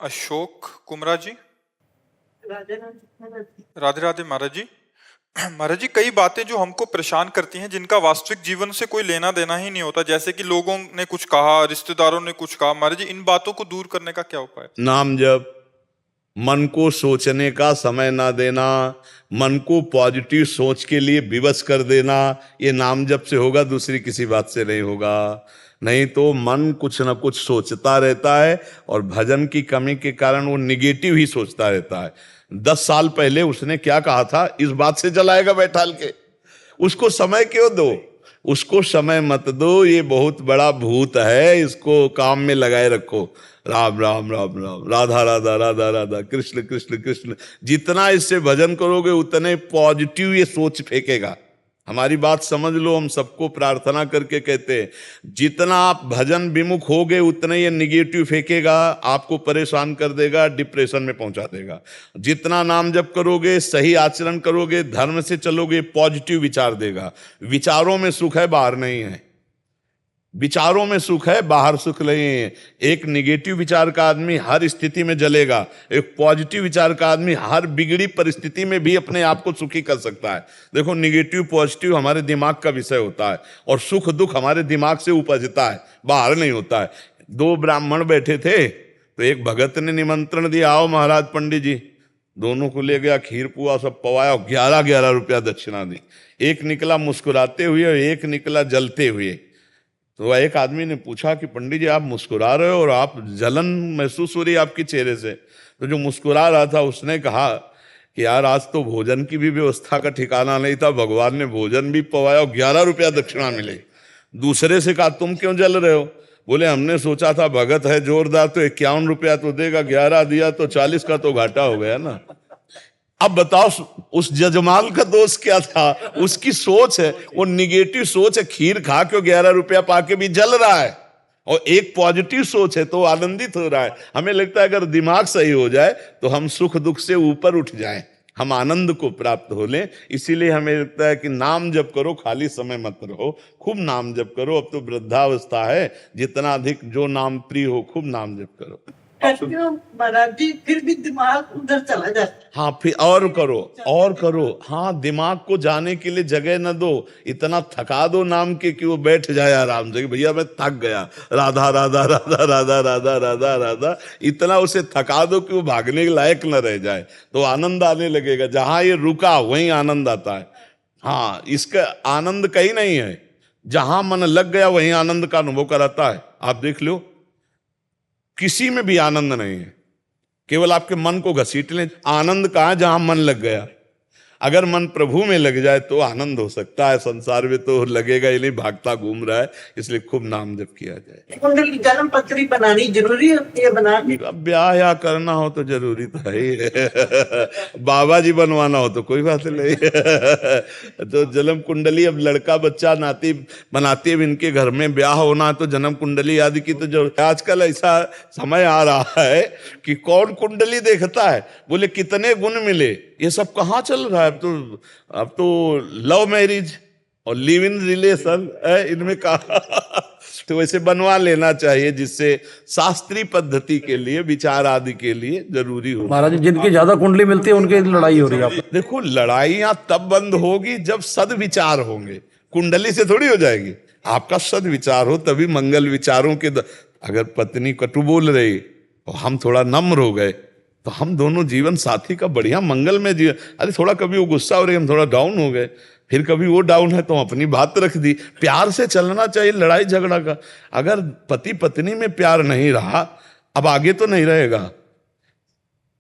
अशोक कुमरा जी। राधे राधे। राधे राधे महाराज जी। महाराज जी, कई बातें जो हमको परेशान करती हैं, जिनका वास्तविक जीवन से कोई लेना देना ही नहीं होता, जैसे कि लोगों ने कुछ कहा, रिश्तेदारों ने कुछ कहा। महाराज जी, इन बातों को दूर करने का क्या उपाय? नाम जप, मन को सोचने का समय ना देना, मन को पॉजिटिव सोच के लिए विवश कर देना, ये नाम जप से होगा, दूसरी किसी बात से नहीं होगा। नहीं तो मन कुछ ना कुछ सोचता रहता है और भजन की कमी के कारण वो निगेटिव ही सोचता रहता है। 10 साल पहले उसने क्या कहा था, इस बात से जलाएगा बैठाल के। उसको समय क्यों दो, उसको समय मत दो, ये बहुत बड़ा भूत है, इसको काम में लगाए रखो। राम राम राम राम, राधा राधा राधा राधा, कृष्ण कृष्ण कृष्ण। जितना इससे भजन करोगे उतने पॉजिटिव ये सोच फेंकेगा। हमारी बात समझ लो, हम सबको प्रार्थना करके कहते हैं, जितना आप भजन विमुख होगे उतने ये निगेटिव फेंकेगा, आपको परेशान कर देगा, डिप्रेशन में पहुंचा देगा। जितना नाम जप करोगे, सही आचरण करोगे, धर्म से चलोगे, पॉजिटिव विचार देगा। विचारों में सुख है, बाहर नहीं है। विचारों में सुख है, बाहर सुख नहीं है। एक निगेटिव विचार का आदमी हर स्थिति में जलेगा, एक पॉजिटिव विचार का आदमी हर बिगड़ी परिस्थिति में भी अपने आप को सुखी कर सकता है। देखो, निगेटिव पॉजिटिव हमारे दिमाग का विषय होता है और सुख दुख हमारे दिमाग से उपजता है, बाहर नहीं होता है। 2 ब्राह्मण बैठे थे, तो एक भगत ने निमंत्रण दिया, आओ महाराज पंडित जी। दोनों को ले गया, खीर पुआ सब पवाया, 11-11 रुपया दक्षिणा दी। एक निकला मुस्कुराते हुए और एक निकला जलते हुए। तो एक आदमी ने पूछा कि पंडित जी, आप मुस्कुरा रहे हो और आप जलन महसूस हो रही है आपके चेहरे से। तो जो मुस्कुरा रहा था उसने कहा कि यार, आज तो भोजन की भी व्यवस्था का ठिकाना नहीं था, भगवान ने भोजन भी पवाया और 11 रुपया दक्षिणा मिले। दूसरे से कहा, तुम क्यों जल रहे हो? बोले, हमने सोचा था भगत है जोरदार तो 51 रुपया तो देगा, 11 दिया तो 40 का तो घाटा हो गया ना। अब बताओ, उस जजमान का दोष क्या था? उसकी सोच है, वो निगेटिव सोच है। खीर खा के 11 रुपया पाके भी जल रहा है, और एक पॉजिटिव सोच है तो आनंदित हो रहा है। हमें लगता है अगर दिमाग सही हो जाए तो हम सुख दुख से ऊपर उठ जाएं, हम आनंद को प्राप्त हो लें। इसीलिए हमें लगता है कि नाम जप करो, खाली समय मत रहो, खूब नाम जप करो। अब तो वृद्धावस्था है, जितना अधिक जो नाम प्रिय हो, खूब नाम जप करो। महाराज जी, फिर भी दिमाग उधर चला जाता। हाँ, फिर और करो, और करो। हाँ, दिमाग को जाने के लिए जगह न दो, इतना थका दो नाम के कि वो बैठ जाए आराम से, भैया मैं थक गया, राधा राधा राधा राधा राधा राधा राधा, इतना उसे थका दो कि वो भागने के लायक न रह जाए, तो आनंद आने लगेगा। जहां ये रुका वहीं आनंद आता है। हाँ, इसका आनंद कहीं नहीं है, जहां मन लग गया वहीं आनंद का अनुभव कराता है। आप देख लो, किसी में भी आनंद नहीं है, केवल आपके मन को घसीट लें। आनंद कहाँ है? जहां मन लग गया। अगर मन प्रभु में लग जाए तो आनंद हो सकता है, संसार में तो लगेगा ही नहीं, भागता घूम रहा है। इसलिए खूब नाम जप किया जाए। कुंडली जन्म पत्री बनानी जरूरी होती है, बना के। अब ब्याह या करना हो तो जरूरी तो है ही। बाबा जी बनवाना हो तो कोई बात नहीं। तो जन्म कुंडली, अब लड़का बच्चा नाती बनाती है, इनके घर में ब्याह होना है तो जन्म कुंडली आदि की तो जरूरत। आजकल ऐसा समय आ रहा है कि कौन कुंडली देखता है, बोले कितने गुण मिले। ये सब कहाँ चल रहा है? अब तो लव मैरिज और लिव इन रिलेशन है, इनमें कहा। तो वैसे बनवा लेना चाहिए, जिससे शास्त्रीय पद्धति के लिए, विचार आदि के लिए जरूरी हो। महाराज, जिनकी ज्यादा कुंडली मिलती है उनकी लड़ाई हो रही है। देखो, लड़ाइयां तब बंद होगी जब सद्विचार होंगे, कुंडली से थोड़ी हो जाएगी। आपका सद्विचार हो तभी मंगल विचारों के अगर पत्नी कटु बोल रही और हम थोड़ा नम्र हो गए तो हम दोनों जीवन साथी का बढ़िया मंगल में जीवन। अरे थोड़ा कभी वो गुस्सा हो रही, हम थोड़ा डाउन हो गए, फिर कभी वो डाउन है तो अपनी बात रख दी। प्यार से चलना चाहिए, लड़ाई झगड़ा का। अगर पति पत्नी में प्यार नहीं रहा, अब आगे तो नहीं रहेगा।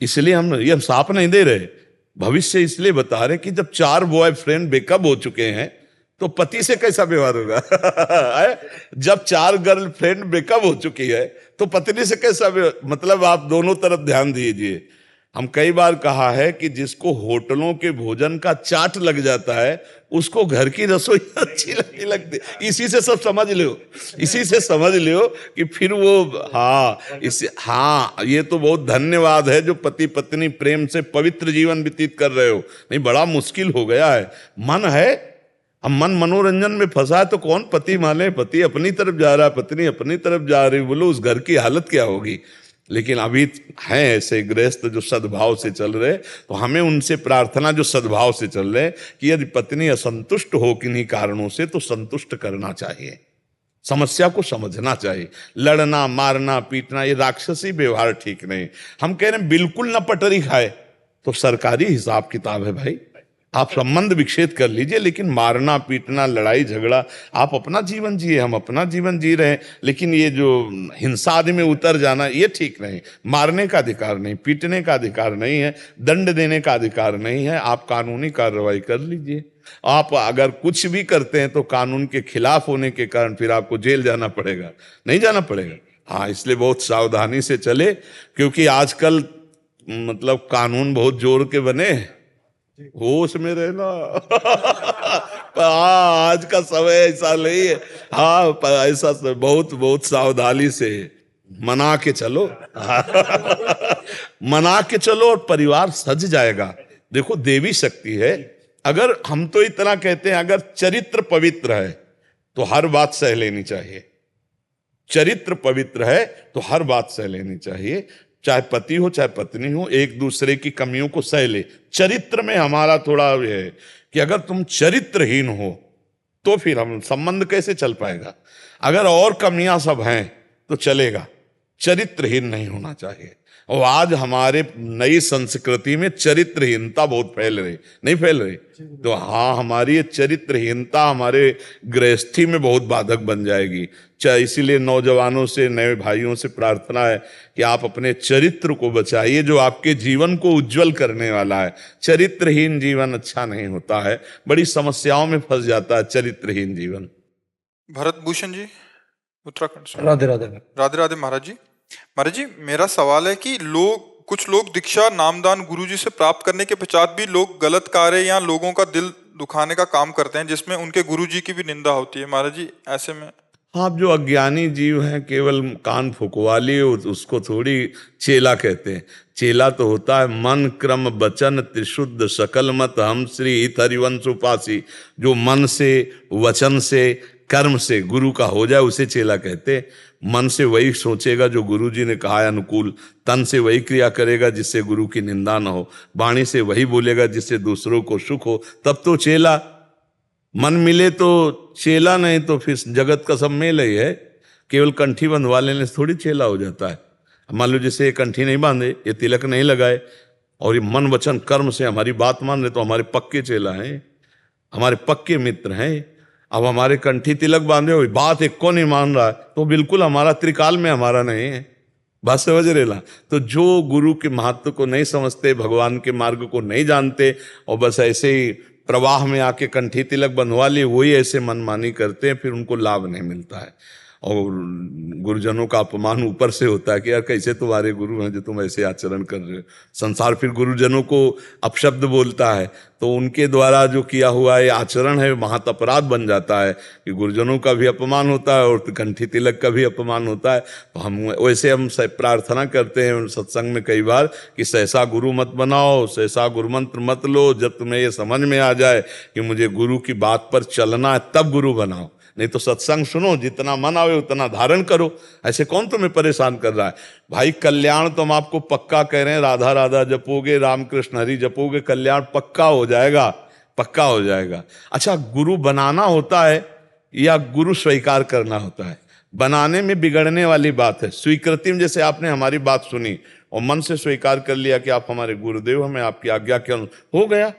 इसलिए हम ये साफ नहीं दे रहे, भविष्य इसलिए बता रहे कि जब 4 बॉयफ्रेंड ब्रेकअप हो चुके हैं तो पति से कैसा व्यवहार होगा। जब 4 गर्लफ्रेंड ब्रेकअप हो चुकी है तो पत्नी से कैसा मतलब आप दोनों तरफ ध्यान दीजिए। हम कई बार कहा है कि जिसको होटलों के भोजन का चाट लग जाता है उसको घर की रसोई अच्छी नहीं लगती। इसी से सब समझ लो, इसी से समझ लो कि फिर वो ये तो बहुत धन्यवाद है जो पति पत्नी प्रेम से पवित्र जीवन व्यतीत कर रहे हो। नहीं, बड़ा मुश्किल हो गया है। मन है, हम मन मनोरंजन में फंसा है तो कौन पति माने? पति अपनी तरफ जा रहा है, पत्नी अपनी तरफ जा रही, बोलो उस घर की हालत क्या होगी। लेकिन अभी हैं ऐसे गृहस्थ जो सद्भाव से चल रहे, तो हमें उनसे प्रार्थना जो सद्भाव से चल रहे कि यदि पत्नी असंतुष्ट हो किन्हीं कारणों से तो संतुष्ट करना चाहिए, समस्या को समझना चाहिए। लड़ना मारना पीटना ये राक्षसी व्यवहार ठीक नहीं। हम कह रहे हैं बिल्कुल न पटरी खाए तो सरकारी हिसाब किताब है भाई, आप संबंध विच्छेद कर लीजिए, लेकिन मारना पीटना लड़ाई झगड़ा, आप अपना जीवन जिए, हम अपना जीवन जी रहे हैं, लेकिन ये जो हिंसा आदि में उतर जाना ये ठीक नहीं। मारने का अधिकार नहीं, पीटने का अधिकार नहीं है, दंड देने का अधिकार नहीं है। आप कानूनी कार्रवाई कर लीजिए। आप अगर कुछ भी करते हैं तो कानून के खिलाफ होने के कारण फिर आपको जेल जाना पड़ेगा, नहीं जाना पड़ेगा। हाँ, इसलिए बहुत सावधानी से चले, क्योंकि आजकल मतलब कानून बहुत जोर के बने, होश में रहना। हाँ, आज का समय ऐसा नहीं है। हाँ, ऐसा बहुत बहुत सावधानी से मना के चलो। मना के चलो और परिवार सज जाएगा। देखो देवी शक्ति है। अगर हम तो इतना कहते हैं, अगर चरित्र पवित्र है तो हर बात सह लेनी चाहिए। चरित्र पवित्र है तो हर बात सह लेनी चाहिए, चाहे पति हो चाहे पत्नी हो, एक दूसरे की कमियों को सह ले। चरित्र में हमारा थोड़ा ये है कि अगर तुम चरित्रहीन हो तो फिर हम संबंध कैसे चल पाएगा। अगर और कमियां सब हैं तो चलेगा, चरित्रहीन नहीं होना चाहिए। और आज हमारे नई संस्कृति में चरित्रहीनता बहुत फैल रही, नहीं फैल रही? तो हाँ, हमारी ये चरित्रहीनता हमारे गृहस्थी में बहुत बाधक बन जाएगी। इसीलिए नौजवानों से, नए भाइयों से प्रार्थना है कि आप अपने चरित्र को बचाइए, जो आपके जीवन को उज्जवल करने वाला है। चरित्रहीन जीवन अच्छा नहीं होता है, बड़ी समस्याओं में फंस जाता है चरित्रहीन जीवन। भरत भूषण जी, उत्तराखंड से। राधे राधे। राधे राधे महाराज जी। महाराज जी, मेरा सवाल है कि कुछ लोग दीक्षा नामदान गुरुजी से प्राप्त करने के पश्चात भी लोग गलत कार्य या लोगों का दिल दुखाने का काम करते हैं, जिसमें उनके गुरुजी की भी निंदा होती है। महाराज जी, ऐसे में आप जो अज्ञानी जीव हैं, केवल कान फुकवा लिए, उसको थोड़ी चेला कहते हैं। चेला तो होता है मन क्रम वचन त्रिशुद्ध सकल मत हम श्री हित हरिवंश उपासी। जो मन से, वचन से, कर्म से गुरु का हो जाए उसे चेला कहते हैं। मन से वही सोचेगा जो गुरु जी ने कहा है अनुकूल, तन से वही क्रिया करेगा जिससे गुरु की निंदा न हो, वाणी से वही बोलेगा जिससे दूसरों को सुख हो, तब तो चेला। मन मिले तो चेला, नहीं तो फिर जगत का सब मेल ही है। केवल कंठी बंधवा लेने से थोड़ी चेला हो जाता है। मान लो जैसे ये कंठी नहीं बांधे, ये तिलक नहीं लगाए, और ये मन वचन कर्म से हमारी बात मान रहे, तो हमारे पक्के चेला हैं, हमारे पक्के मित्र हैं। अब हमारे कंठी तिलक बांधे हुए बात एक को नहीं मान रहा है, तो बिल्कुल हमारा त्रिकाल में हमारा नहीं है। बात समझ रेला? तो जो गुरु के महत्व को नहीं समझते, भगवान के मार्ग को नहीं जानते, और बस ऐसे ही प्रवाह में आके कंठी तिलक बंधवा लिए, वही ऐसे मनमानी करते हैं, फिर उनको लाभ नहीं मिलता है। और गुरुजनों का अपमान ऊपर से होता है कि यार कैसे तुम्हारे गुरु हैं जो तुम ऐसे आचरण कर रहे हो। संसार फिर गुरुजनों को अपशब्द बोलता है, तो उनके द्वारा जो किया हुआ ये आचरण है महत अपराध बन जाता है कि गुरुजनों का भी अपमान होता है और कंठी तिलक का भी अपमान होता है। तो हम वैसे हम प्रार्थना करते हैं सत्संग में कई बार कि सहसा गुरु मत बनाओ, सहसा गुरु मंत्र मत लो। जब तुम्हें ये समझ में आ जाए कि मुझे गुरु की बात पर चलना है तब गुरु बनाओ, नहीं तो सत्संग सुनो, जितना मन आवे उतना धारण करो। ऐसे कौन तुम्हें परेशान कर रहा है भाई? कल्याण तो हम आपको पक्का कह रहे हैं, राधा राधा जपोगे, रामकृष्ण हरि जपोगे, कल्याण पक्का हो जाएगा, पक्का हो जाएगा। अच्छा, गुरु बनाना होता है या गुरु स्वीकार करना होता है? बनाने में बिगड़ने वाली बात है। स्वीकृति में जैसे आपने हमारी बात सुनी और मन से स्वीकार कर लिया कि आप हमारे गुरुदेव, हमें आपकी आज्ञा के अनुसार, हो गया।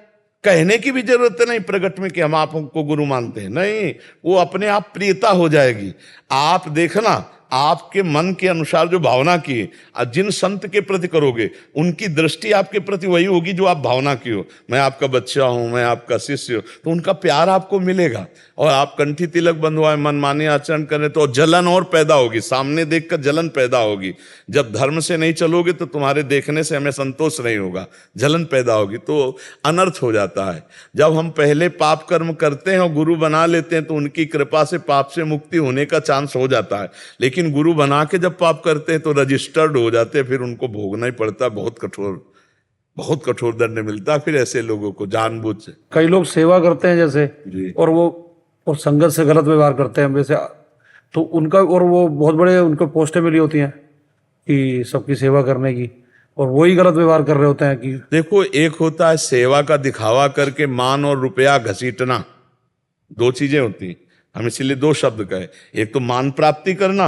कहने की भी जरूरत नहीं प्रकट में कि हम आपको गुरु मानते हैं, नहीं, वो अपने आप प्रियता हो जाएगी। आप देखना, आपके मन के अनुसार जो भावना की जिन संत के प्रति करोगे, उनकी दृष्टि आपके प्रति वही होगी जो आप भावना की हो। मैं आपका बच्चा हूं, मैं आपका शिष्य हूं, तो उनका प्यार आपको मिलेगा। और आप कंठी तिलक बंधवाए, मनमानी आचरण करें तो जलन और पैदा होगी, सामने देखकर जलन पैदा होगी। जब धर्म से नहीं चलोगे तो तुम्हारे देखने से हमें संतोष नहीं होगा, जलन पैदा होगी, तो अनर्थ हो जाता है। जब हम पहले पाप कर्म करते हैं और गुरु बना लेते हैं तो उनकी कृपा से पाप से मुक्ति होने का चांस हो जाता है। लेकिन गुरु बना के जब पाप करते हैं तो रजिस्टर्ड हो जाते हैं, फिर उनको भोगना ही पड़ता है, बहुत कठोर दंड मिलता है फिर ऐसे लोगों को जानबूझ से। कई लोग सेवा करते हैं जैसे जी। और संगत से गलत व्यवहार करते हैं वैसे, तो उनका, और वो बहुत बड़े उनको पोस्टें मिली होती हैं, कि सबकी सेवा करने की, और वही गलत व्यवहार कर रहे होते हैं कि देखो, एक होता है सेवा का दिखावा करके मान और रुपया घसीटना, दो चीजें होती हैं। हम इसीलिए दो शब्द कहे, एक तो मान प्राप्ति करना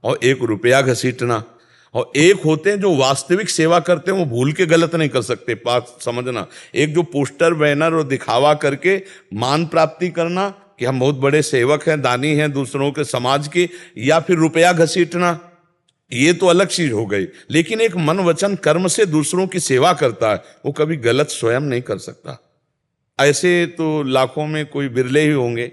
और एक रुपया घसीटना। और एक होते हैं जो वास्तविक सेवा करते हैं, वो भूल के गलत नहीं कर सकते, बात समझना। एक जो पोस्टर बैनर और दिखावा करके मान प्राप्ति करना कि हम बहुत बड़े सेवक हैं, दानी हैं दूसरों के समाज के, या फिर रुपया घसीटना, ये तो अलग चीज हो गई। लेकिन एक मन वचन कर्म से दूसरों की सेवा करता है, वो कभी गलत स्वयं नहीं कर सकता। ऐसे तो लाखों में कोई बिरले ही होंगे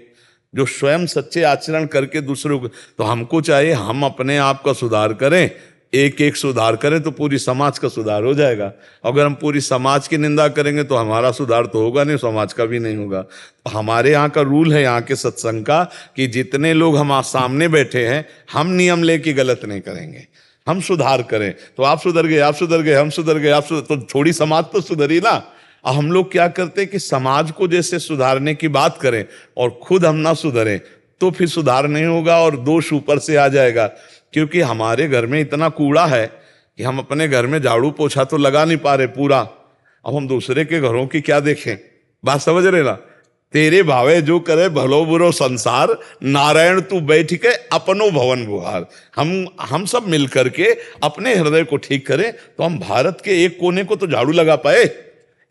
जो स्वयं सच्चे आचरण करके दूसरों को। तो हमको चाहिए हम अपने आप का सुधार करें, एक एक सुधार करें तो पूरी समाज का सुधार हो जाएगा। अगर हम पूरी समाज की निंदा करेंगे तो हमारा सुधार तो होगा नहीं, समाज का भी नहीं होगा। तो हमारे यहाँ का रूल है, यहाँ के सत्संग का, कि जितने लोग हम सामने बैठे हैं, हम नियम लेके गलत नहीं करेंगे, हम सुधार करें। तो आप सुधर गए, आप सुधर गए, हम सुधर गए, आप सुधर, तो थोड़ी समाज तो सुधरी ना। और हम लोग क्या करते हैं कि समाज को जैसे सुधारने की बात करें और खुद हम ना सुधरें तो फिर सुधार नहीं होगा और दोष ऊपर से आ जाएगा। क्योंकि हमारे घर में इतना कूड़ा है कि हम अपने घर में झाड़ू पोछा तो लगा नहीं पा रहे पूरा, अब हम दूसरे के घरों की क्या देखें। बात समझ रहे ना? तेरे भावे जो करे भलो बुरो संसार, नारायण तू बैठ के अपनो भवन बुहार। हम सब मिल करके अपने हृदय को ठीक करें तो हम भारत के एक कोने को तो झाड़ू लगा पाए।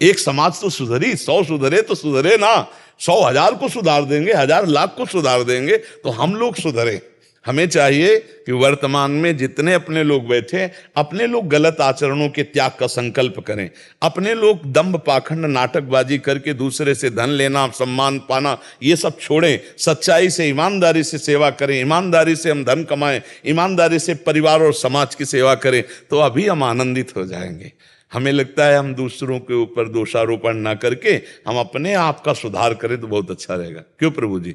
एक समाज तो सुधरी, 100 सुधरे तो सुधरे ना, 100,000 को सुधार देंगे, 1,000 लाख को सुधार देंगे तो हम लोग सुधरे। हमें चाहिए कि वर्तमान में जितने अपने लोग बैठे, अपने लोग गलत आचरणों के त्याग का संकल्प करें। अपने लोग दंभ पाखंड नाटकबाजी करके दूसरे से धन लेना, सम्मान पाना, ये सब छोड़ें। सच्चाई से, ईमानदारी से सेवा करें, ईमानदारी से हम धन कमाएं, ईमानदारी से परिवार और समाज की सेवा करें, तो अभी हम आनंदित हो जाएंगे। हमें लगता है हम दूसरों के ऊपर दोषारोपण ना करके हम अपने आप का सुधार करें तो बहुत अच्छा रहेगा। क्यों प्रभु जी?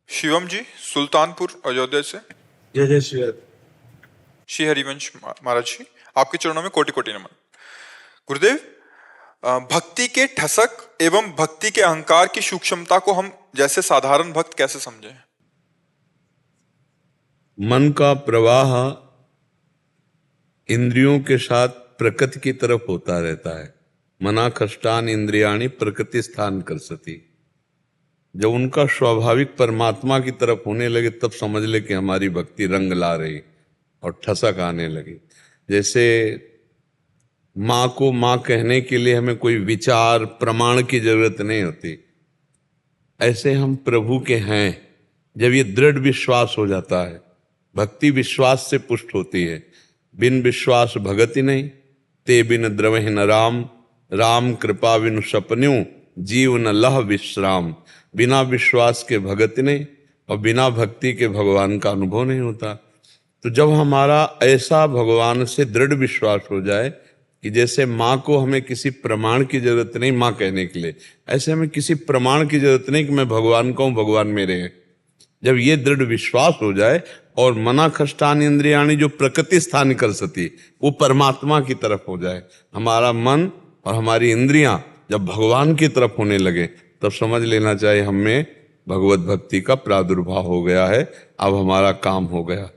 शिवम जी सुल्तानपुर अयोध्या से। जय जय श्री हरि। श्री हरिवंश महाराज जी, आपके चरणों में कोटि कोटि नमन। गुरुदेव, भक्ति के ठसक एवं भक्ति के अहंकार की सूक्ष्मता को हम जैसे साधारण भक्त कैसे समझें? मन का प्रवाह इंद्रियों के साथ प्रकृति की तरफ होता रहता है। मना कष्टान इंद्रियाणी प्रकृति स्थान कर सती। जब उनका स्वाभाविक परमात्मा की तरफ होने लगे तब समझ ले कि हमारी भक्ति रंग ला रही और ठसक आने लगी। जैसे माँ को माँ कहने के लिए हमें कोई विचार प्रमाण की जरूरत नहीं होती, ऐसे हम प्रभु के हैं जब ये दृढ़ विश्वास हो जाता है। भक्ति विश्वास से पुष्ट होती है। बिन विश्वास भगति नहीं, ते बिन द्रवहि न राम, राम कृपा बिनु सपन्यू, जीव न लह विश्राम। बिना विश्वास के भगति नहीं और बिना भक्ति के भगवान का अनुभव नहीं होता। तो जब हमारा ऐसा भगवान से दृढ़ विश्वास हो जाए कि जैसे माँ को हमें किसी प्रमाण की जरूरत नहीं माँ कहने के लिए, ऐसे हमें किसी प्रमाण की जरूरत नहीं कि मैं भगवान का हूँ, भगवान मेरे हैं। जब ये दृढ़ विश्वास हो जाए और मना खष्टान इंद्रियाणी जो प्रकृति स्थान कर सती, वो परमात्मा की तरफ हो जाए, हमारा मन और हमारी इंद्रियां जब भगवान की तरफ होने लगे तब समझ लेना चाहिए हमें भगवत भक्ति का प्रादुर्भाव हो गया है। अब हमारा काम हो गया।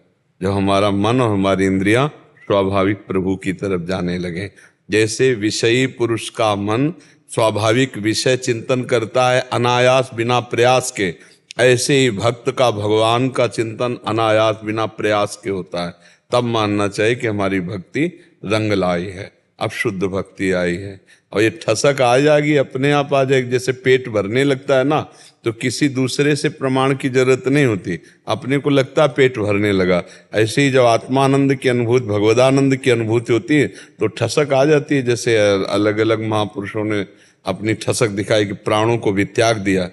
जब हमारा मन और हमारी इंद्रियां स्वाभाविक प्रभु की तरफ जाने लगे, जैसे विषयी पुरुष का मन स्वाभाविक विषय चिंतन करता है अनायास बिना प्रयास के, ऐसे ही भक्त का भगवान का चिंतन अनायास बिना प्रयास के होता है। तब मानना चाहिए कि हमारी भक्ति रंग लाई है, अब शुद्ध भक्ति आई है। और ये ठसक आ जाएगी, अपने आप आ जाएगी। जैसे पेट भरने लगता है ना, तो किसी दूसरे से प्रमाण की जरूरत नहीं होती, अपने को लगता है पेट भरने लगा। ऐसे ही जब आत्मानंद की अनुभूति, भगवदानंद की अनुभूति होती है तो ठसक आ जाती है। जैसे अलग अलग महापुरुषों ने अपनी ठसक दिखाई कि प्राणों को भी त्याग दिया,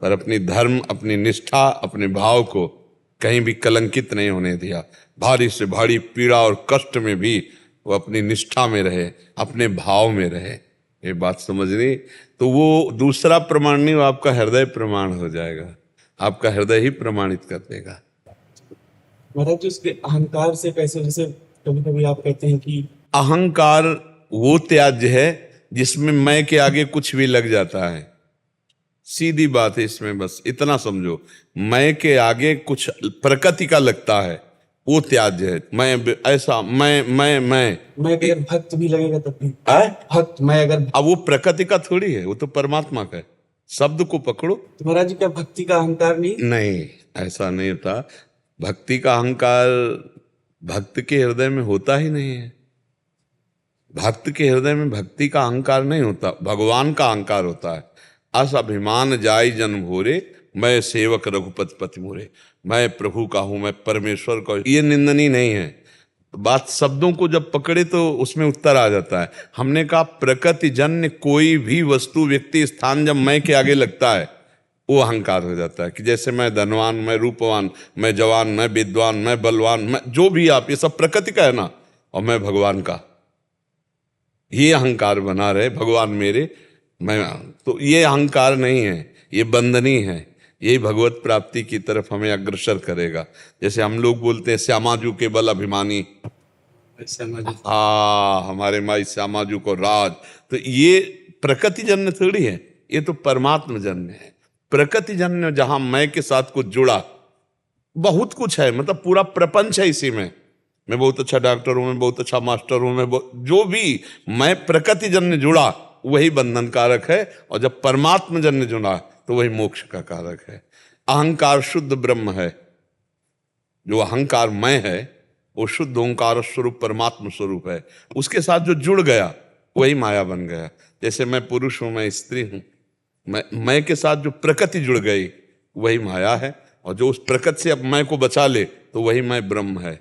पर अपनी धर्म, अपनी निष्ठा, अपने भाव को कहीं भी कलंकित नहीं होने दिया। भारी से भारी पीड़ा और कष्ट में भी वो अपनी निष्ठा में रहे, अपने भाव में रहे। ये बात समझनी, तो वो दूसरा प्रमाण नहीं, वो आपका हृदय प्रमाण हो जाएगा। आपका हृदय ही प्रमाणित कर देगा। महाराज, उसके अहंकार से कैसे, जैसे कभी कभी आप कहते हैं कि अहंकार वो त्याज्य है जिसमें मैं के आगे कुछ भी लग जाता है। सीधी बात है, इसमें बस इतना समझो, मैं के आगे कुछ प्रकृति का लगता है, वो त्याज्य है। मैं ऐसा मैं अगर भक्त भी लगेगा तब भी है? भक्त मैं अगर अब वो प्रकृति का थोड़ी है, वो तो परमात्मा का है। शब्द को पकड़ो। तो महाराज जी क्या भक्ति का अहंकार नहीं? नहीं, ऐसा नहीं होता। भक्ति का अहंकार भक्त के हृदय में होता ही नहीं है। भक्त के हृदय में भक्ति का अहंकार नहीं होता, भगवान का अहंकार होता है। अस अभिमान जाय जन भोरे, मैं सेवक रघुपति पति मोरे। मैं प्रभु का हूं, मैं परमेश्वर का हूं। ये निंदनीय नहीं है। बात शब्दों को जब पकड़े तो उसमें उत्तर आ जाता है। हमने कहा प्रकृति जन्य कोई भी वस्तु, व्यक्ति, स्थान जब मैं के आगे लगता है वो अहंकार हो जाता है। कि जैसे मैं धनवान, मैं रूपवान, मैं जवान, मैं विद्वान, मैं बलवान, मैं जो भी आप, ये सब प्रकृति का है ना, और मैं भगवान का, ये अहंकार बना रहे भगवान मेरे, मैं। तो ये अहंकार नहीं है, ये बंधनी है। यही भगवत प्राप्ति की तरफ हमें अग्रसर करेगा। जैसे हम लोग बोलते हैं श्यामाजू के बल अभिमानी, हमारे माई श्यामाजू को राज। तो ये प्रकृति जन्य थोड़ी है, ये तो परमात्मा जन्य है। प्रकृति जन्य जहां मैं के साथ कुछ जुड़ा, बहुत कुछ है, मतलब पूरा प्रपंच है इसी में। मैं बहुत अच्छा डॉक्टर हूं, मैं बहुत अच्छा मास्टर हूं, जो भी मैं प्रकृति जन्य जुड़ा वही बंधन कारक है, और जब परमात्मा जन्य जुड़ा तो वही मोक्ष का कारक है। अहंकार शुद्ध ब्रह्म है। जो अहंकार मैं है वो शुद्ध ओंकार स्वरूप परमात्मा स्वरूप है। उसके साथ जो जुड़ गया वही माया बन गया। जैसे मैं पुरुष हूं, मैं स्त्री हूं, मैं के साथ जो प्रकृति जुड़ गई वही माया है, और जो उस प्रकृति से अब मैं को बचा ले तो वही मैं ब्रह्म है,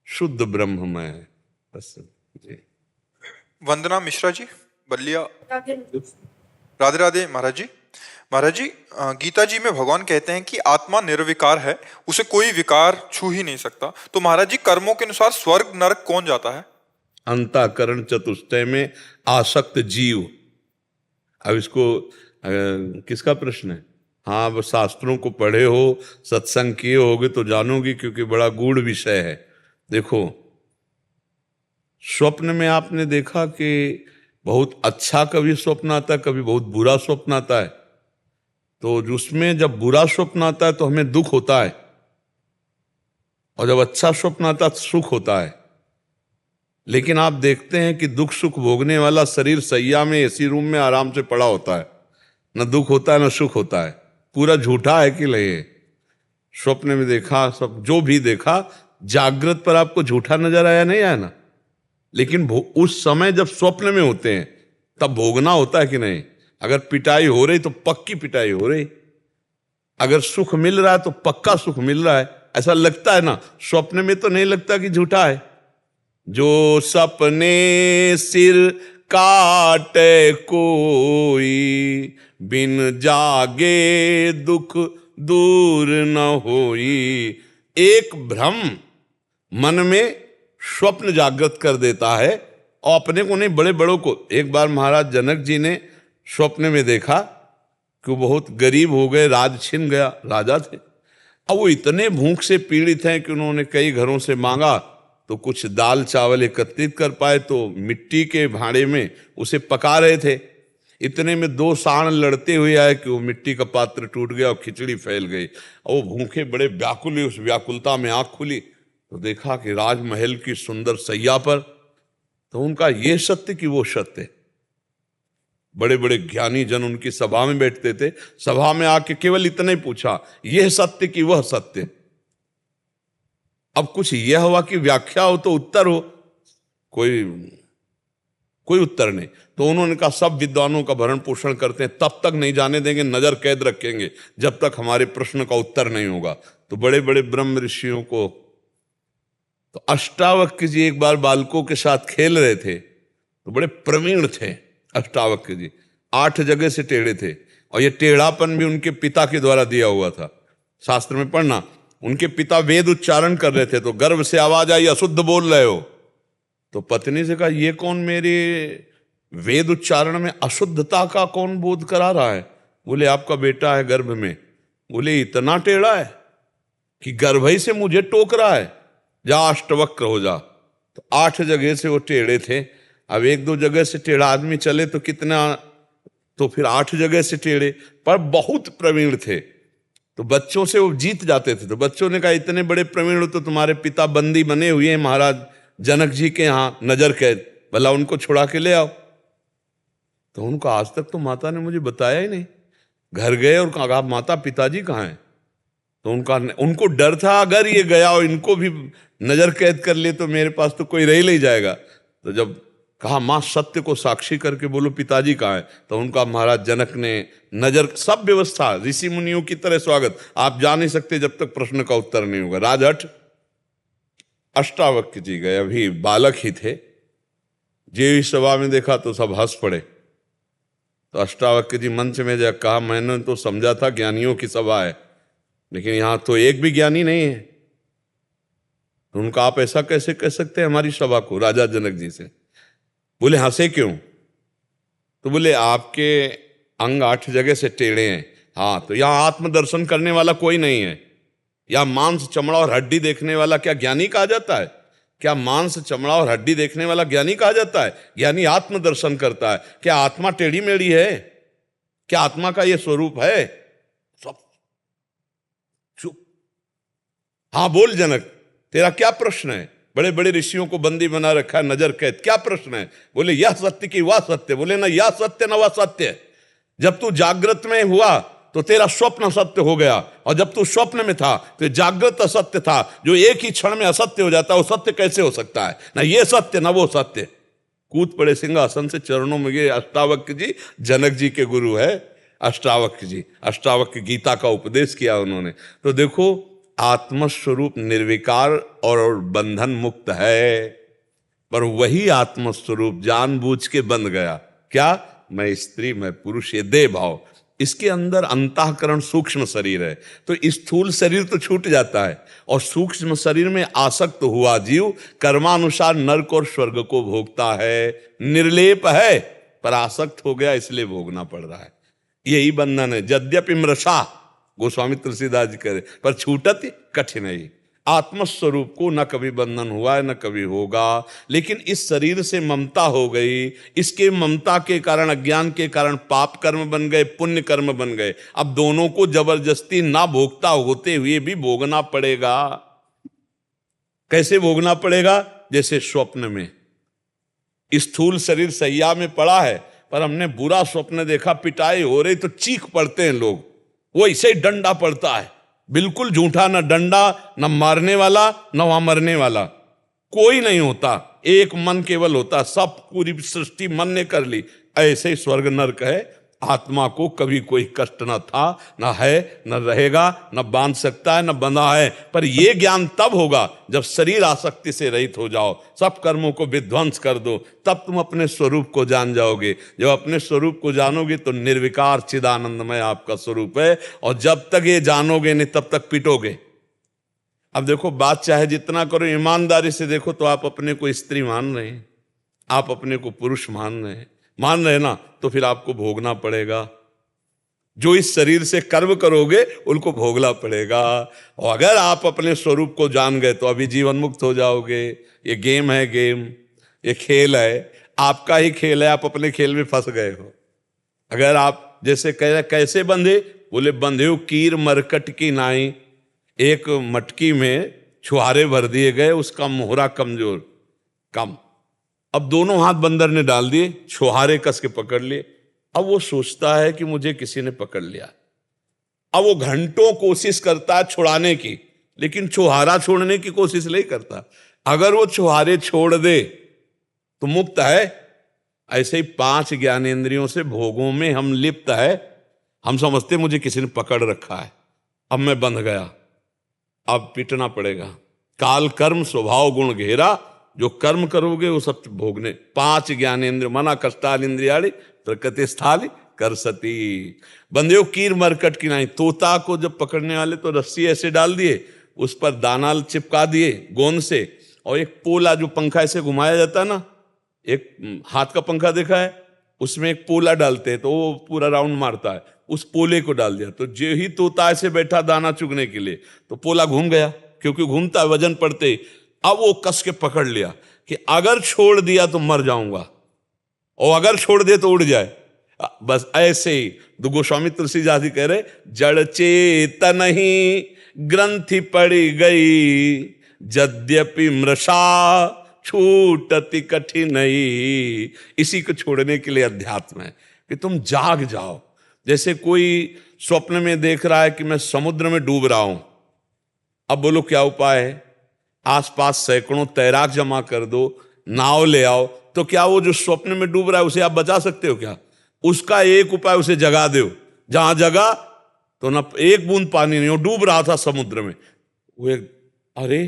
शुद्ध ब्रह्म मैं है। बस जी। वंदना मिश्रा जी, बल्लिया। राधे राधे महाराज जी। महाराज जी, गीता जी में भगवान कहते हैं कि आत्मा निर्विकार है, उसे कोई विकार छू ही नहीं सकता। तो महाराज जी, कर्मों के अनुसार स्वर्ग नरक कौन जाता है? अंतःकरण चतुष्टय में आसक्त जीव। अब इसको किसका प्रश्न है? हाँ, अब शास्त्रों को पढ़े हो, सत्संग किए होगे तो जानोगे, क्योंकि बड़ा गूढ़ विषय है। देखो, स्वप्न में आपने देखा कि बहुत अच्छा कभी स्वप्न आता है, कभी बहुत बुरा स्वप्न आता है। तो उसमें जब बुरा स्वप्न आता है तो हमें दुख होता है, और जब अच्छा स्वप्न आता है तो सुख होता है। लेकिन आप देखते हैं कि दुख सुख भोगने वाला शरीर सैया में, एसी रूम में आराम से पड़ा होता है, न दुख होता है न सुख होता है। पूरा झूठा है कि नहीं? स्वप्न में देखा, सब जो भी देखा, जागृत पर आपको झूठा नजर आया नहीं आया ना? लेकिन उस समय जब स्वप्न में होते हैं तब भोगना होता है कि नहीं? अगर पिटाई हो रही तो पक्की पिटाई हो रही, अगर सुख मिल रहा है तो पक्का सुख मिल रहा है, ऐसा लगता है ना। स्वप्न में तो नहीं लगता कि झूठा है। जो सपने सिर काटे कोई, बिन जागे दुख दूर न होई। एक भ्रम मन में स्वप्न जागृत कर देता है, और अपने को नहीं, बड़े बड़ों को। एक बार महाराज जनक जी ने स्वप्न में देखा कि वो बहुत गरीब हो गए, राज छिन गया, राजा थे। अब वो इतने भूख से पीड़ित हैं कि उन्होंने कई घरों से मांगा, तो कुछ दाल चावल एकत्रित कर पाए तो मिट्टी के भांडे में उसे पका रहे थे। इतने में 2 सांड लड़ते हुए आए कि वो मिट्टी का पात्र टूट गया और खिचड़ी फैल गई। और वो भूखे बड़े व्याकुल हुए। उस व्याकुलता में आंख खुली तो देखा कि राजमहल की सुंदर सैया पर, तो उनका ये सत्य कि वो सत्य। बड़े बड़े ज्ञानी जन उनकी सभा में बैठते थे, सभा में आके केवल इतना ही पूछा, यह सत्य कि वह सत्य। अब कुछ यह हुआ कि व्याख्या हो तो उत्तर हो, कोई उत्तर नहीं। तो उन्होंने कहा सब विद्वानों का भरण पोषण करते हैं, तब तक नहीं जाने देंगे, नजर कैद रखेंगे जब तक हमारे प्रश्न का उत्तर नहीं होगा। तो बड़े बड़े ब्रह्म ऋषियों को, तो अष्टावक्र जी एक बार बालकों के साथ खेल रहे थे, तो बड़े प्रवीण थे अष्टावक्र जी। 8 जगह से टेढ़े थे, और ये टेढ़ापन भी उनके पिता के द्वारा दिया हुआ था। शास्त्र में पढ़ना, उनके पिता वेद उच्चारण कर रहे थे तो गर्भ से आवाज आई, अशुद्ध बोल रहे हो। तो पत्नी से कहा, ये कौन मेरे वेद उच्चारण में अशुद्धता का कौन बोध करा रहा है? बोले आपका बेटा है गर्भ में। बोले इतना टेढ़ा है कि गर्भ ही से मुझे टोक रहा है, जा अष्टवक्र हो जा। तो 8 जगह से वो टेढ़े थे। अब 1-2 जगह से टेढ़ा आदमी चले तो कितना, तो फिर 8 जगह से टेढ़े, पर बहुत प्रवीण थे। तो बच्चों से वो जीत जाते थे। तो बच्चों ने कहा इतने बड़े प्रवीण हो तो तुम्हारे पिता बंदी बने हुए हैं महाराज जनक जी के यहाँ नजर कैद, भला उनको छुड़ा के ले आओ। तो उनका आज तक तो माता ने मुझे बताया ही नहीं। घर गए और कहा माता पिताजी कहाँ हैं? तो उनको डर था अगर ये गया और इनको भी नजर कैद कर ले तो मेरे पास तो कोई रह ही नहीं जाएगा। तो जब कहा मां सत्य को साक्षी करके बोलो पिताजी कहाँ है, तो उनका महाराज जनक ने नजर, सब व्यवस्था ऋषि मुनियों की तरह स्वागत, आप जा नहीं सकते जब तक प्रश्न का उत्तर नहीं होगा। राजहट अष्टावक्र जी गए, अभी बालक ही थे। जे सभा में देखा तो सब हंस पड़े। तो अष्टावक्र जी मंच में जा कहा मैंने तो समझा था ज्ञानियों की सभा है, लेकिन यहां तो एक भी ज्ञानी नहीं है। तो उनका आप ऐसा कैसे कह सकते हैं हमारी सभा को? राजा जनक जी से बोले हंसे क्यों? तो बोले आपके अंग 8 जगह से टेढ़े हैं। हाँ, तो यहां आत्मदर्शन करने वाला कोई नहीं है। या मांस चमड़ा और हड्डी देखने वाला क्या ज्ञानी कहा जाता है? क्या मांस चमड़ा और हड्डी देखने वाला ज्ञानी कहा जाता है? ज्ञानी आत्मदर्शन करता है। क्या आत्मा टेढ़ी मेढ़ी है? क्या आत्मा का यह स्वरूप है? सब चुप। हाँ बोल जनक, तेरा क्या प्रश्न है? बड़े बड़े ऋषियों को बंदी बना रखा है, नजर कैद, क्या प्रश्न है? बोले यह सत्य की वह सत्य। बोले ना यह सत्य ना वह सत्य। जब तू जागृत में हुआ तो तेरा स्वप्न सत्य हो गया, और जब तू स्वप्न में था तो जागृत असत्य था, जो एक ही क्षण में असत्य हो जाता है, वो सत्य कैसे हो सकता है? ना ये सत्य ना वो सत्य। कूद पड़े सिंहासन से, चरणों में गिरे। अष्टावक्र जी जनक जी के गुरु है। अष्टावक्र जी, अष्टावक्र गीता का उपदेश किया उन्होंने। तो देखो आत्मस्वरूप निर्विकार और बंधन मुक्त है, पर वही आत्मस्वरूप जानबूझ के बंध गया। क्या? मैं स्त्री मैं पुरुष, ये देह भाव। इसके अंदर अंतःकरण सूक्ष्म शरीर है, तो स्थूल शरीर तो छूट जाता है, और सूक्ष्म शरीर में आसक्त हुआ जीव कर्मानुसार नरक और स्वर्ग को भोगता है। निर्लेप है पर आसक्त हो गया, इसलिए भोगना पड़ रहा है। यही बंधन है। यद्यपि मृषा, गोस्वामी तुलसीदास जी करे, पर छूटत कठिन है। आत्मस्वरूप को न कभी बंधन हुआ है न कभी होगा, लेकिन इस शरीर से ममता हो गई। इसके ममता के कारण, अज्ञान के कारण पाप कर्म बन गए, पुण्य कर्म बन गए। अब दोनों को जबरदस्ती ना भोगता होते हुए भी भोगना पड़ेगा। कैसे भोगना पड़ेगा? जैसे स्वप्न में स्थूल शरीर सैया में पड़ा है, पर हमने बुरा स्वप्न देखा, पिटाई हो रही, तो चीख पड़ते हैं लोग, वो ऐसे ही डंडा पड़ता है, बिल्कुल झूठा, ना डंडा, ना मारने वाला, ना वहां मरने वाला, कोई नहीं होता, एक मन केवल होता, सब पूरी सृष्टि मन ने कर ली। ऐसे ही स्वर्ग नरक है। आत्मा को कभी कोई कष्ट न था, न है, न रहेगा, न बांध सकता है, न बंधा है। पर यह ज्ञान तब होगा जब शरीर आसक्ति से रहित हो जाओ, सब कर्मों को विध्वंस कर दो, तब तुम अपने स्वरूप को जान जाओगे। जब अपने स्वरूप को जानोगे तो निर्विकार चिदानंदमय आपका स्वरूप है, और जब तक ये जानोगे नहीं तब तक पिटोगे। अब देखो, बात चाहे जितना करो, ईमानदारी से देखो तो आप अपने को स्त्री मान रहे हैं, आप अपने को पुरुष मान रहे ना, तो फिर आपको भोगना पड़ेगा। जो इस शरीर से कर्म करोगे उनको भोगना पड़ेगा। और अगर आप अपने स्वरूप को जान गए तो अभी जीवन मुक्त हो जाओगे। ये गेम है, गेम, ये खेल है, आपका ही खेल है, आप अपने खेल में फंस गए हो। अगर आप जैसे कैसे बंधे? बोले बंधे हो कीर मरकट की नाई। एक मटकी में छुहारे भर दिए गए, उसका मोहरा कमजोर कम। अब दोनों हाथ बंदर ने डाल दिए, छुहारे कस के पकड़ लिए। अब वो सोचता है कि मुझे किसी ने पकड़ लिया। अब वो घंटों कोशिश करता है छुड़ाने की, लेकिन छुहारा छोड़ने की कोशिश नहीं करता। अगर वो छुहारे छोड़ दे तो मुक्त है। ऐसे ही 5 ज्ञानेंद्रियों से भोगों में हम लिप्त है। हम समझते मुझे किसी ने पकड़ रखा है, अब मैं बंध गया, अब पिटना पड़ेगा। काल कर्म स्वभाव गुण घेरा, जो कर्म करोगे वो सब भोगने। 5 ज्ञानेंद्रिय मना कष्टाल इंद्रियाड़ी प्रकृति स्थाली कर सती। बंदे कीर मरकट की नहीं। तोता को जब पकड़ने वाले तो रस्सी ऐसे डाल दिए, उस पर दाना चिपका दिए गोंद से, और एक पोला जो पंखा ऐसे घुमाया जाता है ना, एक हाथ का पंखा देखा है, उसमें एक पोला डालते हैं तो वो पूरा राउंड मारता है, उस पोले को डाल दिया। तो जो ही तोता ऐसे बैठा दाना चुगने के लिए, तो पोला घूम गया, क्योंकि घूमता है वजन पड़ते। अब वो कस के पकड़ लिया कि अगर छोड़ दिया तो मर जाऊंगा, और अगर छोड़ दे तो उड़ जाए। बस ऐसे ही दो गोस्वामी तुलसीदास जी कह रहे, जड़ चेतन ही ग्रंथि पड़ी गई, यद्यपि मृषा छूटति कठिनई। इसी को छोड़ने के लिए अध्यात्म है कि तुम जाग जाओ। जैसे कोई स्वप्न में देख रहा है कि मैं समुद्र में डूब रहा हूं, अब बोलो क्या उपाय है? आसपास सैकड़ों तैराक जमा कर दो, नाव ले आओ, तो क्या वो जो स्वप्न में डूब रहा है उसे आप बचा सकते हो क्या? उसका एक उपाय, उसे जगा दो। जहां जगा तो ना एक बूंद पानी नहीं, वो डूब रहा था समुद्र में। वो अरे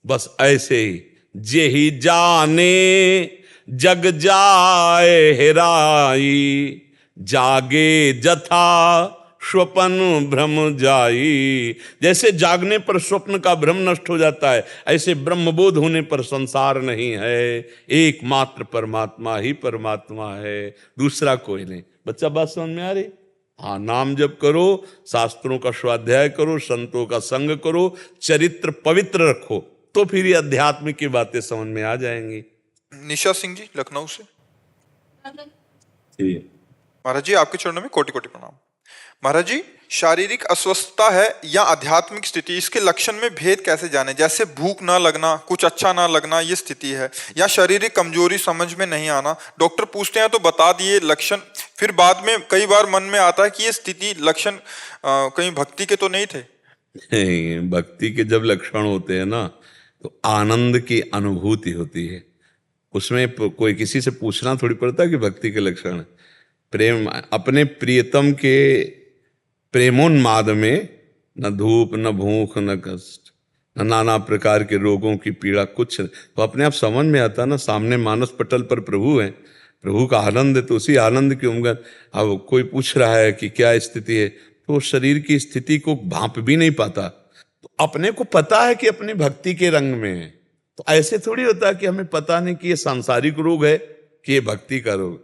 बस ऐसे ही, जे ही जाने जग जाए हेराई, जागे जथा स्वप्न भ्रम जाई। जैसे जागने पर स्वप्न का भ्रम नष्ट हो जाता है, ऐसे ब्रह्मबोध होने पर संसार नहीं है, एकमात्र परमात्मा ही परमात्मा है, दूसरा कोई नहीं। बच्चा बात समझ में आ रही? हाँ, नाम जप करो, शास्त्रों का स्वाध्याय करो, संतों का संग करो, चरित्र पवित्र रखो, तो फिर ये अध्यात्म की बातें समझ में आ जाएंगी। निशा सिंह जी लखनऊ से। ठीक है। महाराज जी आपके चरणों में कोटि कोटि प्रणाम। महाराज जी, शारीरिक अस्वस्थता है या आध्यात्मिक स्थिति, इसके लक्षण में भेद कैसे जाने? जैसे भूख ना लगना, कुछ अच्छा ना लगना, ये स्थिति है, या शारीरिक कमजोरी समझ में नहीं आना? डॉक्टर पूछते हैं तो बता दिए लक्षण, फिर बाद में कई बार मन में आता है कि ये स्थिति लक्षण कहीं भक्ति के तो नहीं थे? भक्ति के जब लक्षण होते हैं ना, तो आनंद की अनुभूति होती है, उसमें कोई किसी से पूछना थोड़ी पड़ता है कि भक्ति के लक्षण है। प्रेम, अपने प्रियतम के प्रेमोन्माद में न धूप, न भूख, न कष्ट, न नाना प्रकार के रोगों की पीड़ा, कुछ तो अपने आप समझ में आता ना। सामने मानस पटल पर प्रभु है, प्रभु का आनंद है, तो उसी आनंद की उम्र। अब कोई पूछ रहा है कि क्या स्थिति है, तो शरीर की स्थिति को भांप भी नहीं पाता। तो अपने को पता है कि अपनी भक्ति के रंग में है, तो ऐसे थोड़ी होता कि हमें पता नहीं कि ये सांसारिक रोग है कि ये भक्ति का रोग।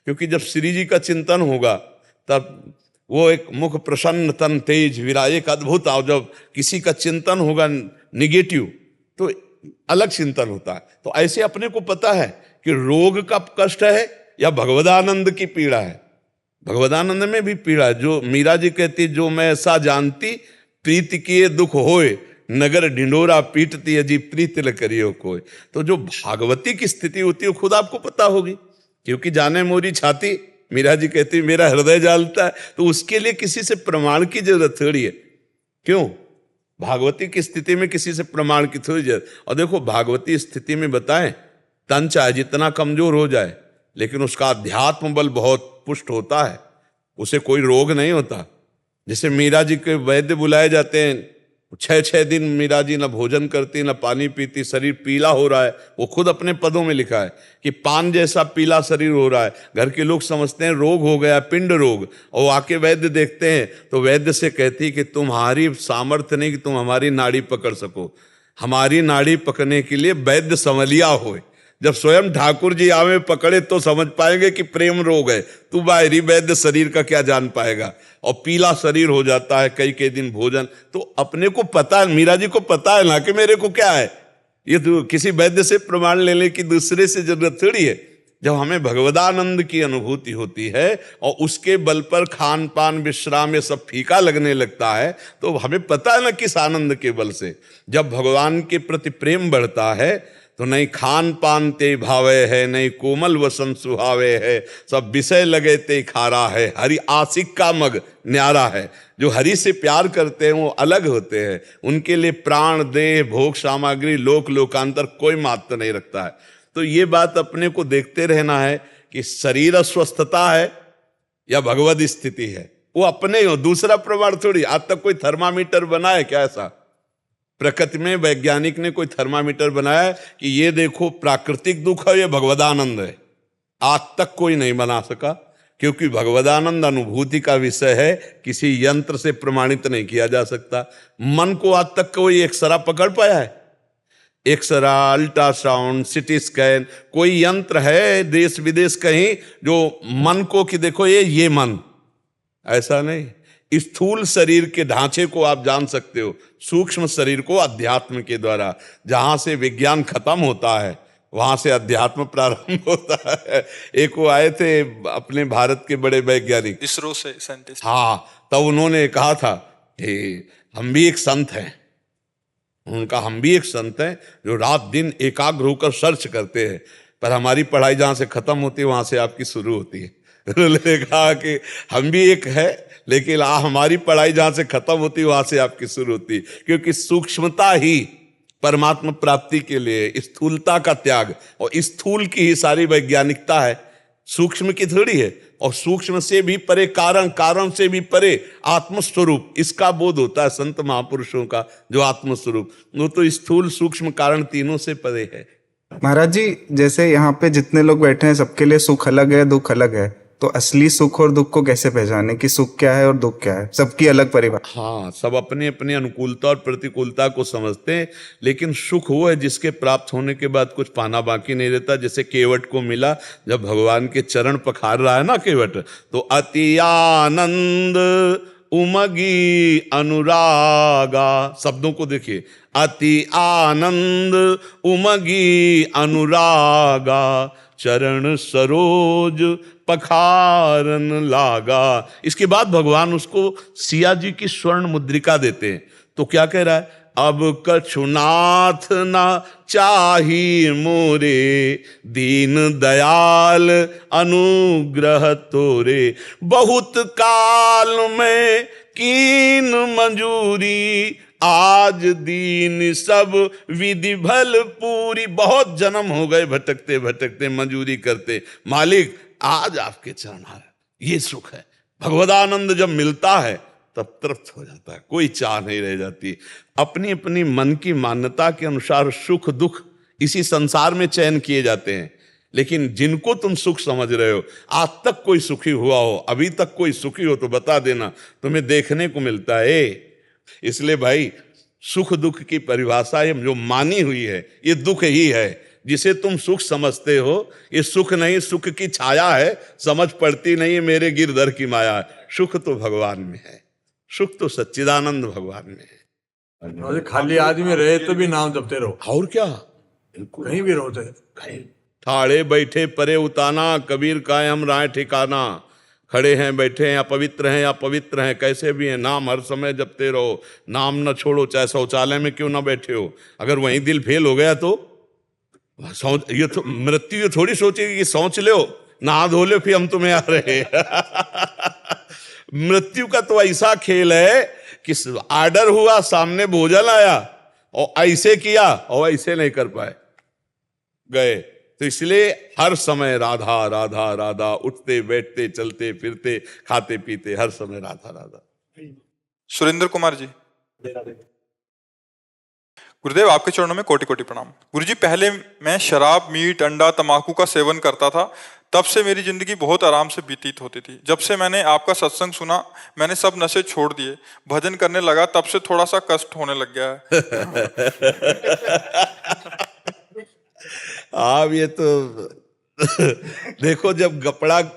क्योंकि जब श्री जी का चिंतन होगा तब वो एक मुख प्रसन्न तन तेज विराज, एक अद्भुत आओ। जब किसी का चिंतन होगा निगेटिव तो अलग चिंतन होता है। तो ऐसे अपने को पता है कि रोग का कष्ट है या भगवदानंद की पीड़ा है। भगवदानंद में भी पीड़ा है। जो मीरा जी कहती, जो मैं ऐसा जानती प्रीति किए दुख होए, नगर ढिंडोरा पीटती अजी प्रीति ल करियो कोई। तो जो भागवती की स्थिति होती है वो खुद आपको पता होगी, क्योंकि जाने मोरी छाती, मीरा जी कहती मेरा हृदय जानता है। तो उसके लिए किसी से प्रमाण की जरूरत थोड़ी है। क्यों? भागवती की स्थिति में किसी से प्रमाण की थोड़ी जरूरत। और देखो, भागवती स्थिति में बताएं, तन चाहे जितना कमजोर हो जाए, लेकिन उसका अध्यात्म बल बहुत पुष्ट होता है, उसे कोई रोग नहीं होता। जैसे मीरा जी के वैद्य बुलाए जाते हैं, 6-6 दिन मीरा जी न भोजन करती न पानी पीती, शरीर पीला हो रहा है। वो खुद अपने पदों में लिखा है कि पान जैसा पीला शरीर हो रहा है। घर के लोग समझते हैं रोग हो गया, पिंड रोग, और आके वैद्य देखते हैं तो वैद्य से कहती कि तुम्हारी सामर्थ्य नहीं कि तुम हमारी नाड़ी पकड़ सको, हमारी नाड़ी पकड़ने के लिए वैद्य संवलिया होए। जब स्वयं ठाकुर जी आवे पकड़े तो समझ पाएंगे कि प्रेम रोग है। तू बाहरी वैद्य शरीर का क्या जान पाएगा। और पीला शरीर हो जाता है, कई कई दिन भोजन। तो अपने को पता है, मीरा जी को पता है ना कि मेरे को क्या है। ये तो किसी वैद्य से प्रमाण लेने की दूसरे से जरूरत थोड़ी है। जब हमें भगवदानंद की अनुभूति होती है और उसके बल पर खान पान विश्राम ये सब फीका लगने लगता है, तो हमें पता है ना किस आनंद के बल से। जब भगवान के प्रति प्रेम बढ़ता है तो नहीं खान पान ते भावे है, नहीं कोमल वसन सुहावे है, सब विषय लगे ते खारा है, हरि आशिक का मग न्यारा है। जो हरि से प्यार करते हैं वो अलग होते हैं, उनके लिए प्राण देह भोग सामग्री लोक लोकांतर कोई महत्व नहीं रखता है। तो ये बात अपने को देखते रहना है कि शरीर अस्वस्थता है या भगवद स्थिति है, वो अपने हो, दूसरा प्रमाण थोड़ी। आज तक कोई थर्मामीटर बना है क्या? ऐसा प्रकृति में वैज्ञानिक ने कोई थर्मामीटर बनाया कि ये देखो प्राकृतिक दुख है, ये भगवदानंद है? आज तक कोई नहीं बना सका, क्योंकि भगवदानंद अनुभूति का विषय है, किसी यंत्र से प्रमाणित नहीं किया जा सकता। मन को आज तक कोई एक्सरा पकड़ पाया है? एक्सरा, अल्ट्रासाउंड, सिटी स्कैन, कोई यंत्र है देश विदेश कहीं जो मन को कि देखो ये मन? ऐसा नहीं। स्थूल शरीर के ढांचे को आप जान सकते हो, सूक्ष्म शरीर को अध्यात्म के द्वारा। जहां से विज्ञान खत्म होता है वहां से अध्यात्म प्रारंभ होता है। एक वो आए थे अपने भारत के बड़े वैज्ञानिक, इसरो से साइंटिस्ट। हाँ, तब उन्होंने कहा था कि हम भी एक संत हैं। उनका हम भी एक संत हैं जो रात दिन एकाग्र होकर सर्च करते हैं, पर हमारी पढ़ाई जहाँ से खत्म होती है वहां से आपकी शुरू होती है। उन्होंने कहा कि हम भी एक है, लेकिन हमारी पढ़ाई जहाँ से खत्म होती है वहां से आपकी शुरू होती है, क्योंकि सूक्ष्मता ही परमात्मा प्राप्ति के लिए स्थूलता का त्याग, और स्थूल की ही सारी वैज्ञानिकता है, सूक्ष्म की थोड़ी है। और सूक्ष्म से भी परे कारण, कारण से भी परे आत्मस्वरूप, इसका बोध होता है संत महापुरुषों का, जो आत्मस्वरूप, वो तो स्थूल सूक्ष्म कारण तीनों से परे है। महाराज जी, जैसे यहाँ पे जितने लोग बैठे हैं सबके लिए सुख अलग है, दुख अलग है, तो असली सुख और दुख को कैसे पहचाने कि सुख क्या है और दुख क्या है? सबकी अलग परिभाषा। हाँ, सब अपनी अपनी अनुकूलता और प्रतिकूलता को समझते हैं, लेकिन सुख वो है जिसके प्राप्त होने के बाद कुछ पाना बाकी नहीं रहता। जैसे केवट को मिला, जब भगवान के चरण पखार रहा है ना केवट, तो अति आनंद उमगी अनुरागा, शब्दों को देखिए, अति आनंद उमगी अनुरागा, चरण सरोज पखारन लागा। इसके बाद भगवान उसको सिया जी की स्वर्ण मुद्रिका देते हैं। तो क्या कह रहा है? अब कछुनाथ ना चाही मोरे, दीन दयाल अनुग्रह तोरे, बहुत काल में कीन मंजूरी, आज दीन सब विधि भल पूरी। बहुत जन्म हो गए भटकते भटकते, मंजूरी करते, मालिक आज आपके चरण आ रहे। ये सुख है। भगवदानंद जब मिलता है तब तृप्त हो जाता है, कोई चाह नहीं रह जाती। अपनी अपनी मन की मान्यता के अनुसार सुख दुख इसी संसार में चयन किए जाते हैं, लेकिन जिनको तुम सुख समझ रहे हो, आज तक कोई सुखी हुआ हो, अभी तक कोई सुखी हो तो बता देना, तुम्हें देखने को मिलता है। इसलिए भाई, सुख दुख की परिभाषा ये जो मानी हुई है, ये दुख ही है। जिसे तुम सुख समझते हो, ये सुख नहीं, सुख की छाया है, समझ पड़ती नहीं है, मेरे गिरधर की माया है। सुख तो भगवान में है, सुख तो सच्चिदानंद भगवान में है। और खाली आदमी रहे तो भी नाम जपते रहो, और क्या, कहीं भी रहो चाहे। ठाड़े बैठे परे उताना, कबीर का हम राय ठिकाना। खड़े हैं, बैठे हैं, अपवित्र हैं या पवित्र हैं, कैसे भी हैं, नाम हर समय जपते रहो, नाम न छोड़ो, चाहे शौचालय में क्यों ना बैठे हो। अगर वहीं दिल फेल हो गया तो ये तो मृत्यु ये थोड़ी सोचेगी कि सोच लो, नहा धो लो, फिर हम तुम्हें आ रहे। मृत्यु का तो ऐसा खेल है कि आर्डर हुआ, सामने भोजन आया और ऐसे किया और ऐसे नहीं कर पाए, गए। तो इसलिए हर समय राधा राधा राधा, उठते बैठते चलते फिरते खाते पीते हर समय राधा राधा। सुरेंद्र कुमार जी, गुरुदेव आपके चरणों में कोटि कोटि प्रणाम। गुरुजी, पहले मैं शराब, मीट, अंडा, तंबाकू का सेवन करता था, तब से मेरी जिंदगी बहुत आराम से व्यतीत होती थी। जब से मैंने आपका सत्संग सुना, मैंने सब नशे छोड़ दिए, भजन करने लगा, तब से थोड़ा सा कष्ट होने लग गया है। आप ये तो देखो, जब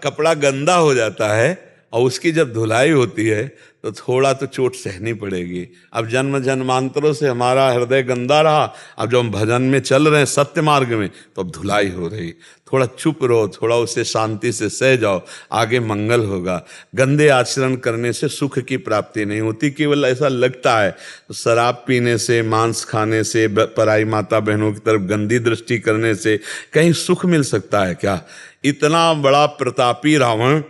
कपड़ा गंदा हो जाता है और उसकी जब धुलाई होती है तो थोड़ा तो चोट सहनी पड़ेगी। अब जन्म जन्मांतरों से हमारा हृदय गंदा रहा, अब जब हम भजन में चल रहे हैं सत्य मार्ग में, तो अब धुलाई हो रही। थोड़ा चुप रहो, थोड़ा उसे शांति से सह जाओ, आगे मंगल होगा। गंदे आचरण करने से सुख की प्राप्ति नहीं होती, केवल ऐसा लगता है। तो शराब पीने से, मांस खाने से, पराई माता बहनों की तरफ गंदी दृष्टि करने से कहीं सुख मिल सकता है क्या? इतना बड़ा प्रतापी रावण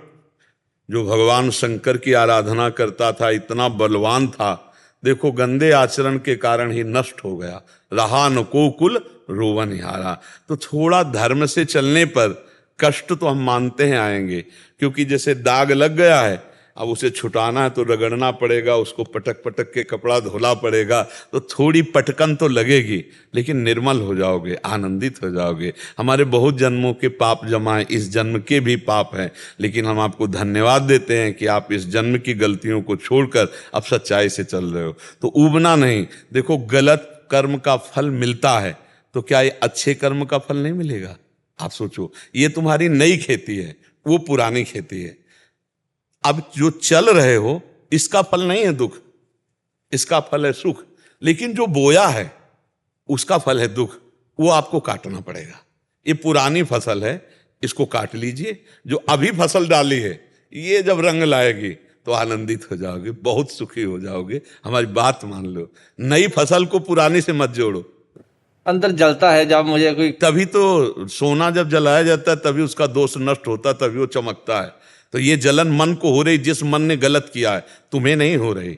जो भगवान शंकर की आराधना करता था, इतना बलवान था, देखो गंदे आचरण के कारण ही नष्ट हो गया। रहा न को कुल रोवन हारा। तो थोड़ा धर्म से चलने पर कष्ट तो हम मानते हैं आएंगे, क्योंकि जैसे दाग लग गया है, अब उसे छुटाना है तो रगड़ना पड़ेगा, उसको पटक पटक के कपड़ा धोना पड़ेगा, तो थोड़ी पटकन तो लगेगी, लेकिन निर्मल हो जाओगे, आनंदित हो जाओगे। हमारे बहुत जन्मों के पाप जमा है, इस जन्म के भी पाप हैं, लेकिन हम आपको धन्यवाद देते हैं कि आप इस जन्म की गलतियों को छोड़कर अब सच्चाई से चल रहे हो। तो ऊबना नहीं। देखो, गलत कर्म का फल मिलता है, तो क्या ये अच्छे कर्म का फल नहीं मिलेगा? आप सोचो, ये तुम्हारी नई खेती है, वो पुरानी खेती है। अब जो चल रहे हो, इसका फल नहीं है दुख, इसका फल है सुख। लेकिन जो बोया है उसका फल है दुख, वो आपको काटना पड़ेगा। ये पुरानी फसल है, इसको काट लीजिए। जो अभी फसल डाली है ये जब रंग लाएगी तो आनंदित हो जाओगे, बहुत सुखी हो जाओगे। हमारी बात मान लो, नई फसल को पुरानी से मत जोड़ो। अंदर जलता है जब मुझे कोई, तभी तो सोना जब जलाया जाता है तभी उसका दोष नष्ट होता है, तभी वो चमकता है। तो ये जलन मन को हो रही, जिस मन ने गलत किया है, तुम्हें नहीं हो रही।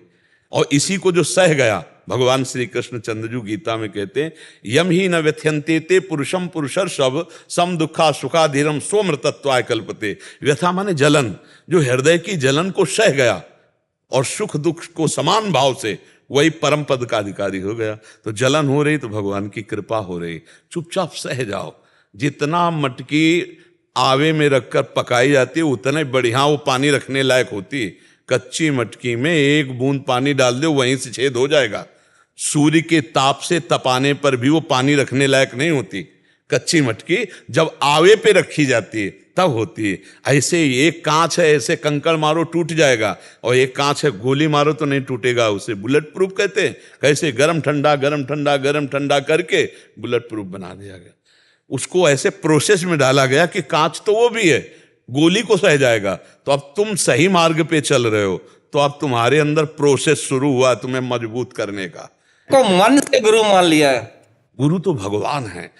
और इसी को जो सह गया, भगवान श्री कृष्ण चंद्रजू गीता में कहते हैं, यम ही न व्यथ्यंते ते पुरुषम पुरुषर सब सम दुखा सुखाधीरम स्वमृतत्वाय कल्पते। व्यथा माने जलन, जो हृदय की जलन को सह गया और सुख दुख को समान भाव से, वही परम पद का अधिकारी हो गया। तो जलन हो रही तो भगवान की कृपा हो रही, चुपचाप सह जाओ। जितना मटकी आवे में रखकर पकाई जाती है उतना ही बढ़िया वो पानी रखने लायक होती है। कच्ची मटकी में एक बूंद पानी डाल दो, वहीं से छेद हो जाएगा। सूर्य के ताप से तपाने पर भी वो पानी रखने लायक नहीं होती। कच्ची मटकी जब आवे पे रखी जाती है तब होती है। ऐसे एक कांच है, ऐसे कंकड़ मारो टूट जाएगा, और एक कांच है गोली मारो तो नहीं टूटेगा। उसे बुलेट प्रूफ कहते हैं। कैसे गरम ठंडा गरम ठंडा गरम ठंडा करके बुलेट प्रूफ बना दिया गया। उसको ऐसे प्रोसेस में डाला गया कि कांच तो वो भी है, गोली को सह जाएगा। तो अब तुम सही मार्ग पे चल रहे हो, तो अब तुम्हारे अंदर प्रोसेस शुरू हुआ तुम्हें मजबूत करने का। को मन से गुरु मान लिया है। गुरु तो भगवान है,